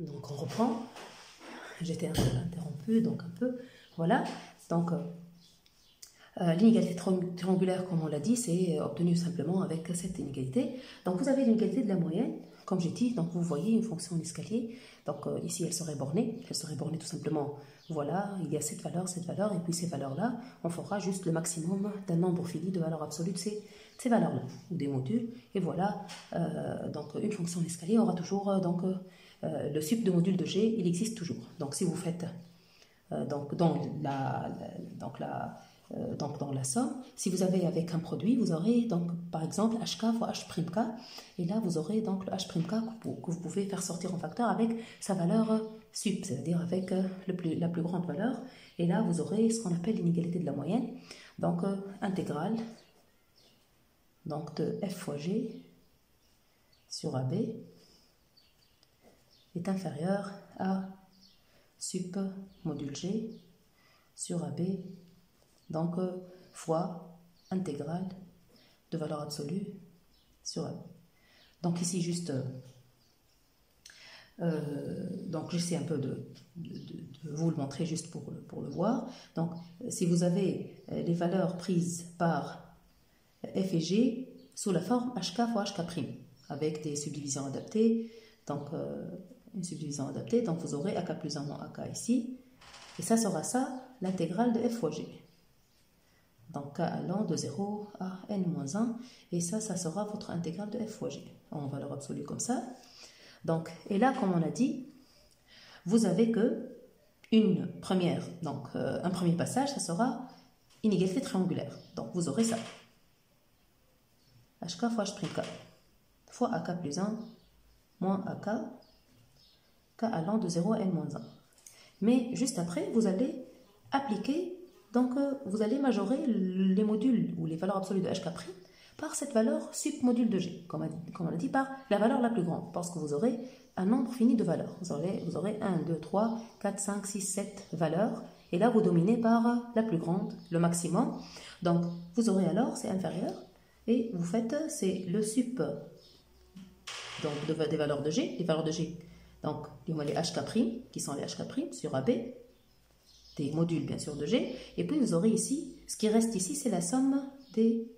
Donc on reprend. J'étais interrompue, donc un peu. Voilà. Donc l'inégalité triangulaire, comme on l'a dit, c'est obtenu simplement avec cette inégalité. Donc vous avez l'inégalité de la moyenne, comme j'ai dit. Donc vous voyez une fonction en escalier. Donc ici, elle serait bornée. Elle serait bornée tout simplement. Voilà, il y a cette valeur, et puis ces valeurs-là, on fera juste le maximum d'un nombre fini de valeurs absolues de ces valeurs-là, ou des modules. Et voilà, donc une fonction en escalier aura toujours le sup de module de G, il existe toujours. Donc si vous faites donc dans la somme, si vous avez avec un produit, vous aurez donc par exemple HK fois H',K, et là vous aurez donc le H',K que vous pouvez faire sortir en facteur avec sa valeur sup, c'est-à-dire avec la plus grande valeur, et là vous aurez ce qu'on appelle l'inégalité de la moyenne, donc intégrale donc de f fois g sur AB est inférieur à sup module G sur AB, donc fois intégrale de valeur absolue sur AB. Donc ici juste, donc j'essaie un peu de vous le montrer juste pour le voir. Donc si vous avez les valeurs prises par f et g sous la forme hk fois hk', avec des subdivisions adaptées, donc une subdivision adaptée, donc vous aurez ak plus 1 moins ak ici, et ça sera ça, l'intégrale de f fois g. Donc k allant de 0 à n-1, et ça sera votre intégrale de f fois g, en valeur absolue comme ça. Donc, et là, comme on a dit, vous avez que un premier passage, ça sera inégalité triangulaire. Donc vous aurez ça. HK fois H',K fois AK plus 1 moins AK, K allant de 0 à n-1. Mais juste après, vous allez appliquer, donc vous allez majorer les modules ou les valeurs absolues de HK' par cette valeur sup module de G, comme on a dit, par la valeur la plus grande, parce que vous aurez un nombre fini de valeurs. Vous aurez 1, 2, 3, 4, 5, 6, 7 valeurs, et là vous dominez par la plus grande, le maximum. Donc vous aurez alors, c'est inférieur, et vous faites, c'est le sup donc des valeurs de G, les valeurs de G, donc les HK', qui sont les HK' sur AB, des modules bien sûr de G, et puis vous aurez ici, ce qui reste ici, c'est la somme des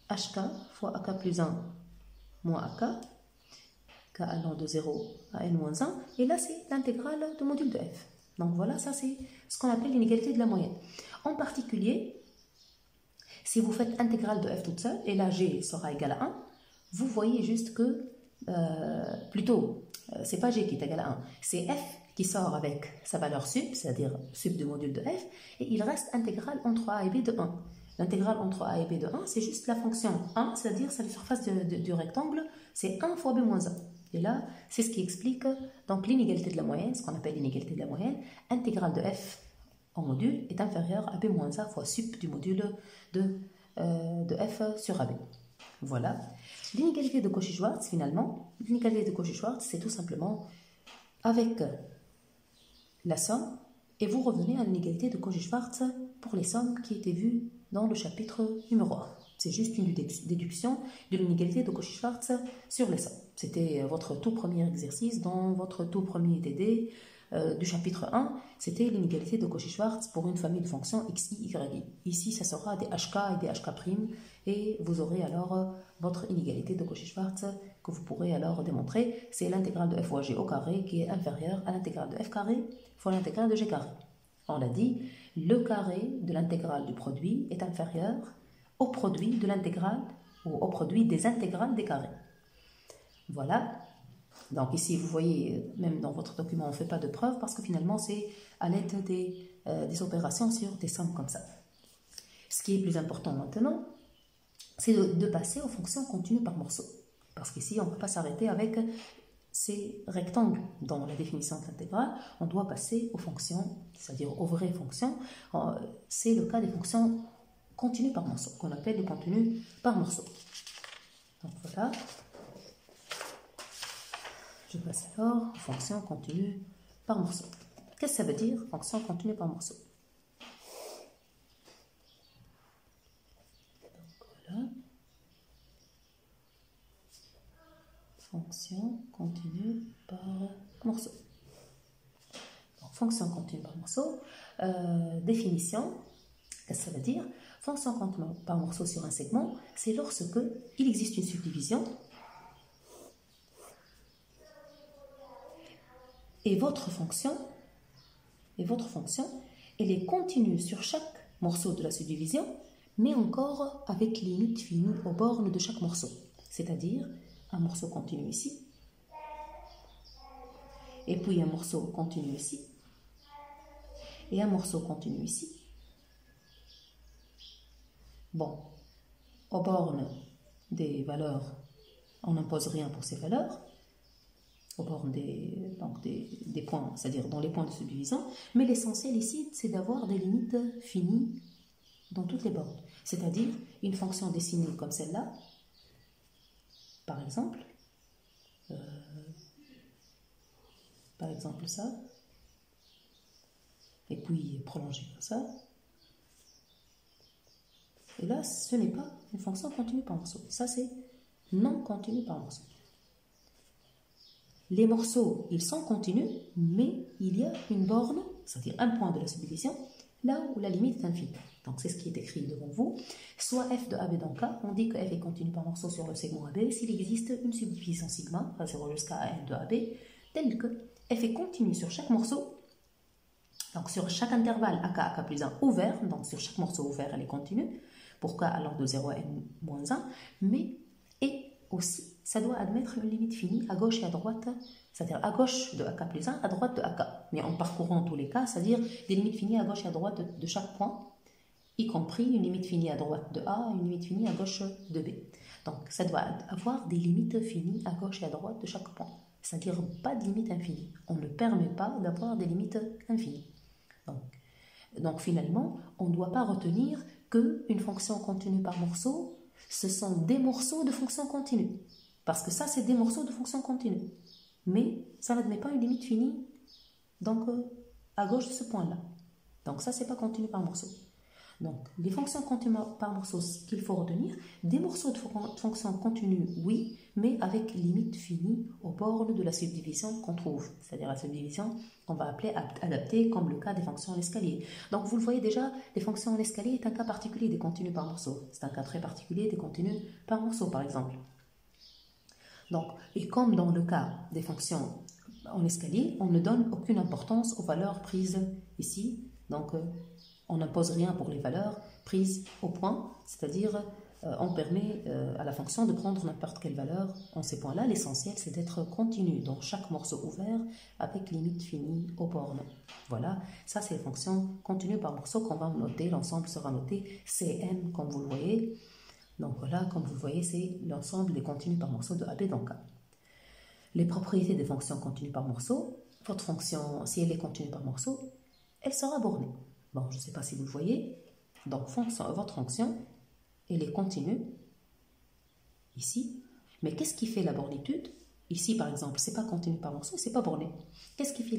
HK fois AK plus 1 moins AK, K allant de 0 à n-1, et là c'est l'intégrale de module de F. Donc voilà, ça c'est ce qu'on appelle l'inégalité de la moyenne. En particulier, si vous faites intégrale de F toute seule, et là G sera égal à 1, vous voyez juste que, c'est pas G qui est égal à 1, c'est F qui sort avec sa valeur sup, c'est-à-dire sup du module de F, et il reste intégrale entre A et B de 1. L'intégrale entre A et B de 1, c'est juste la fonction 1, c'est-à-dire c'est la surface du rectangle, c'est 1 fois B moins 1. Et là, c'est ce qui explique donc l'inégalité de la moyenne, ce qu'on appelle l'inégalité de la moyenne. Intégrale de F en module est inférieure à B moins 1 fois sup du module de F sur AB. Voilà. L'inégalité de Cauchy-Schwarz, finalement, l'inégalité de Cauchy-Schwarz, c'est tout simplement avec la somme, et vous revenez à l'inégalité de Cauchy-Schwarz pour les sommes qui étaient vues dans le chapitre numéro 1. C'est juste une déduction de l'inégalité de Cauchy-Schwarz sur les sommes. C'était votre tout premier exercice dans votre tout premier TD du chapitre 1. C'était l'inégalité de Cauchy-Schwarz pour une famille de fonctions x, y, y. Ici, ça sera des HK et des HK', et vous aurez alors votre inégalité de Cauchy-Schwarz que vous pourrez alors démontrer. C'est l'intégrale de f fois g au carré qui est inférieure à l'intégrale de f carré fois l'intégrale de g carré. On l'a dit, le carré de l'intégrale du produit est inférieur au produit de l'intégrale ou au produit des intégrales des carrés. Voilà. Donc ici, vous voyez, même dans votre document, on ne fait pas de preuve parce que finalement, c'est à l'aide des opérations sur des sommes comme ça. Ce qui est plus important maintenant, c'est de passer aux fonctions continues par morceaux. Parce qu'ici, on ne peut pas s'arrêter avec ces rectangles dans la définition de l'intégrale. On doit passer aux fonctions, c'est-à-dire aux vraies fonctions. C'est le cas des fonctions continues par morceaux, qu'on appelle les continues par morceaux. Donc voilà. Je passe alors aux fonctions continues par morceau. Qu'est-ce que ça veut dire, fonction continue par morceau? Donc voilà. Fonction continue par morceau. fonction continue par morceau, définition, qu'est-ce que ça veut dire? Fonction continue par morceau sur un segment, c'est lorsque il existe une subdivision et votre fonction, elle est continue sur chaque morceau de la subdivision, mais encore avec limite finie aux bornes de chaque morceau. C'est-à-dire un morceau continu ici, et puis un morceau continu ici, et un morceau continu ici. Bon, aux bornes des valeurs, on n'impose rien pour ces valeurs, aux bornes des points, c'est-à-dire dans les points de subdivision, mais l'essentiel ici, c'est d'avoir des limites finies dans toutes les bornes. C'est-à-dire une fonction dessinée comme celle-là, par exemple ça, et puis prolongée comme ça. Et là, ce n'est pas une fonction continue par morceau. Ça, c'est non continu par morceau. Les morceaux, ils sont continus, mais il y a une borne, c'est-à-dire un point de la subdivision, là où la limite est infinie. Donc, c'est ce qui est écrit devant vous. Soit f de AB dans K, on dit que f est continu par morceau sur le segment AB s'il existe une subdivision sigma, à 0 jusqu'à n de AB, telle que f est continu sur chaque morceau, donc sur chaque intervalle AK plus 1 ouvert, donc sur chaque morceau ouvert, elle est continue, pour K allant de 0 à n-1, mais et aussi, ça doit admettre une limite finie à gauche et à droite, c'est-à-dire à gauche de AK plus 1, à droite de AK, mais en parcourant tous les cas, c'est-à-dire des limites finies à gauche et à droite de chaque point, y compris une limite finie à droite de A et une limite finie à gauche de B. Donc, ça doit avoir des limites finies à gauche et à droite de chaque point, c'est-à-dire pas de limite infinie. On ne permet pas d'avoir des limites infinies. Donc finalement, on ne doit pas retenir qu'une fonction continue par morceau, ce sont des morceaux de fonctions continues. Parce que ça, c'est des morceaux de fonctions continues. Mais ça n'admet pas une limite finie donc, à gauche de ce point-là. Donc ça, c'est pas continu par morceau. Donc, les fonctions continues par morceau, ce qu'il faut retenir, des morceaux de fonctions continues, oui, mais avec limite finie aux bornes de la subdivision qu'on trouve. C'est-à-dire la subdivision qu'on va appeler adaptée, comme le cas des fonctions en escalier. Donc, vous le voyez déjà, les fonctions en escalier est un cas particulier des continues par morceau. C'est un cas très particulier des continues par morceau, par exemple. Donc, et comme dans le cas des fonctions en escalier, on ne donne aucune importance aux valeurs prises ici. Donc, on n'impose rien pour les valeurs prises au point, c'est-à-dire on permet à la fonction de prendre n'importe quelle valeur en ces points-là. L'essentiel, c'est d'être continu dans chaque morceau ouvert avec limite finie aux bornes. Voilà, ça c'est les fonctions continues par morceau qu'on va noter. L'ensemble sera noté Cn, comme vous le voyez. Donc voilà, comme vous le voyez, c'est l'ensemble des continues par morceau de AB dans K. Les propriétés des fonctions continues par morceau, votre fonction, si elle est continue par morceau, elle sera bornée. Bon, je ne sais pas si vous le voyez. Donc, votre fonction, elle est continue, ici. Mais qu'est-ce qui fait la bornitude? Ici, par exemple, ce n'est pas continu par morceau, ce n'est pas borné. Qu'est-ce qui fait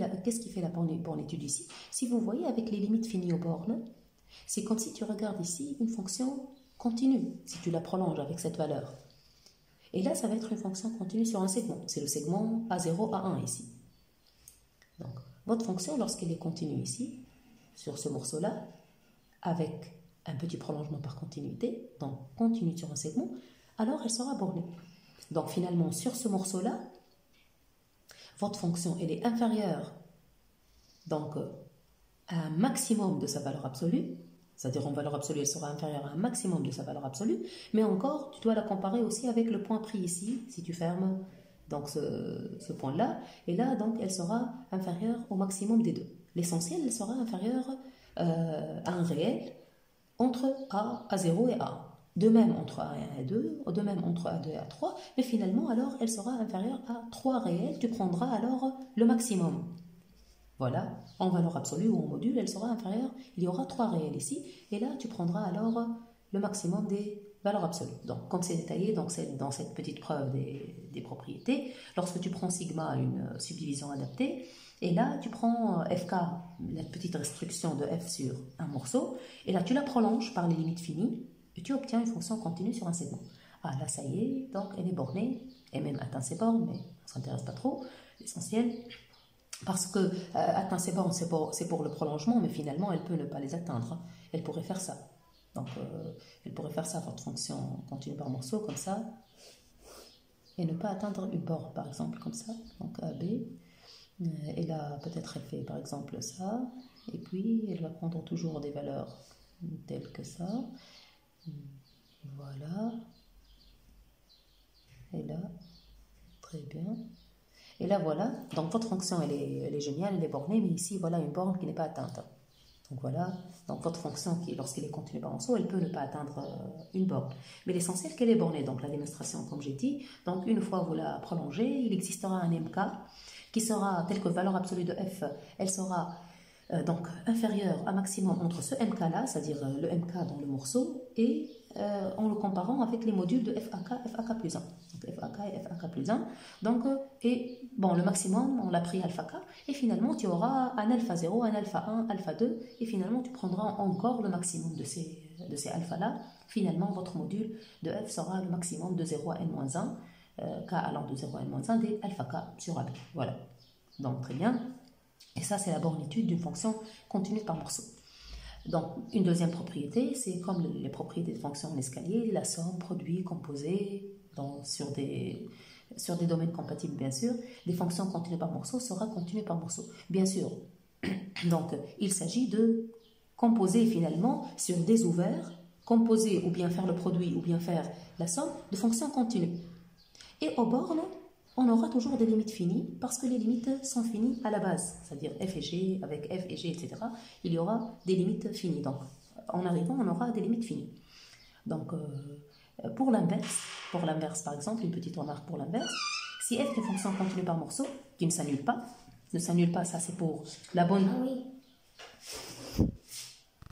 la bornitude ici? Si vous voyez avec les limites finies aux bornes, c'est comme si tu regardes ici une fonction continue, si tu la prolonges avec cette valeur. Et là, ça va être une fonction continue sur un segment. C'est le segment A0, A1 ici. Donc, votre fonction, lorsqu'elle est continue ici, sur ce morceau-là, avec un petit prolongement par continuité, donc continue sur un segment, alors elle sera bornée. Donc finalement, sur ce morceau-là, votre fonction, elle est inférieure donc, à un maximum de sa valeur absolue, c'est-à-dire en valeur absolue, elle sera inférieure à un maximum de sa valeur absolue, mais encore, tu dois la comparer aussi avec le point pris ici, si tu fermes donc ce point-là, et là, donc, elle sera inférieure au maximum des deux. L'essentiel, elle sera inférieure à un réel entre A0 et A1. De même entre A1 et A2, de même entre A2 et A3, mais finalement, alors, elle sera inférieure à 3 réels. Tu prendras alors le maximum. Voilà, en valeur absolue ou en module, elle sera inférieure. Il y aura 3 réels ici, et là, tu prendras alors le maximum des valeurs absolues. Donc, comme c'est détaillé dans cette petite preuve des propriétés, lorsque tu prends sigma, une subdivision adaptée, et là, tu prends fk, la petite restriction de f sur un morceau, et là, tu la prolonges par les limites finies, et tu obtiens une fonction continue sur un segment. Ah, là, ça y est, donc elle est bornée, et même atteint ses bornes, mais on ne s'intéresse pas trop. L'essentiel, Parce que atteindre ces bornes, c'est pour le prolongement, mais finalement, elle peut ne pas les atteindre, hein. Elle pourrait faire ça. Donc, elle pourrait faire ça, votre fonction continue par morceau, comme ça, et ne pas atteindre une borne, par exemple, comme ça. Donc, AB. Et là, peut-être elle fait, par exemple, ça. Et puis, elle va prendre toujours des valeurs telles que ça. Voilà. Et là, très bien. Et là, voilà. Donc, votre fonction, elle est géniale, elle est bornée, mais ici, voilà une borne qui n'est pas atteinte. Donc, voilà. Donc, votre fonction, lorsqu'elle est continue par morceau, elle peut ne pas atteindre une borne. Mais l'essentiel, qu'elle est bornée. Donc, la démonstration, comme j'ai dit. Donc, une fois vous la prolongez, il existera un MK qui sera, tel que valeur absolue de f, elle sera donc inférieure à maximum entre ce MK-là, c'est-à-dire le MK dans le morceau, et en le comparant avec les modules de FAK plus 1. Donc FAK et FAK plus 1. Donc, et bon, le maximum, on l'a pris alpha K, et finalement, tu auras un alpha 0, un alpha 1, alpha 2, et finalement, tu prendras encore le maximum de ces alphas-là. Finalement, votre module de f sera le maximum de 0 à n-1, K allant de 0 à n-1 des alpha K sur AB. Voilà. Donc, très bien. Et ça, c'est la bornitude d'une fonction continue par morceau. Donc, une deuxième propriété, c'est comme les propriétés de fonctions en escalier, la somme, produit, composé, sur des domaines compatibles, bien sûr, des fonctions continues par morceau sera continue par morceau. Bien sûr, donc, il s'agit de composer finalement sur des ouverts, composer ou bien faire le produit ou bien faire la somme de fonctions continues. Et aux bornes, on aura toujours des limites finies parce que les limites sont finies à la base, c'est-à-dire f et g, avec f et g, etc. Il y aura des limites finies. Donc, en arrivant, on aura des limites finies. Donc, pour l'inverse, par exemple, une petite remarque pour l'inverse, si f est une fonction continue par morceau, qui ne s'annule pas, ça c'est pour la bonne... Ah oui.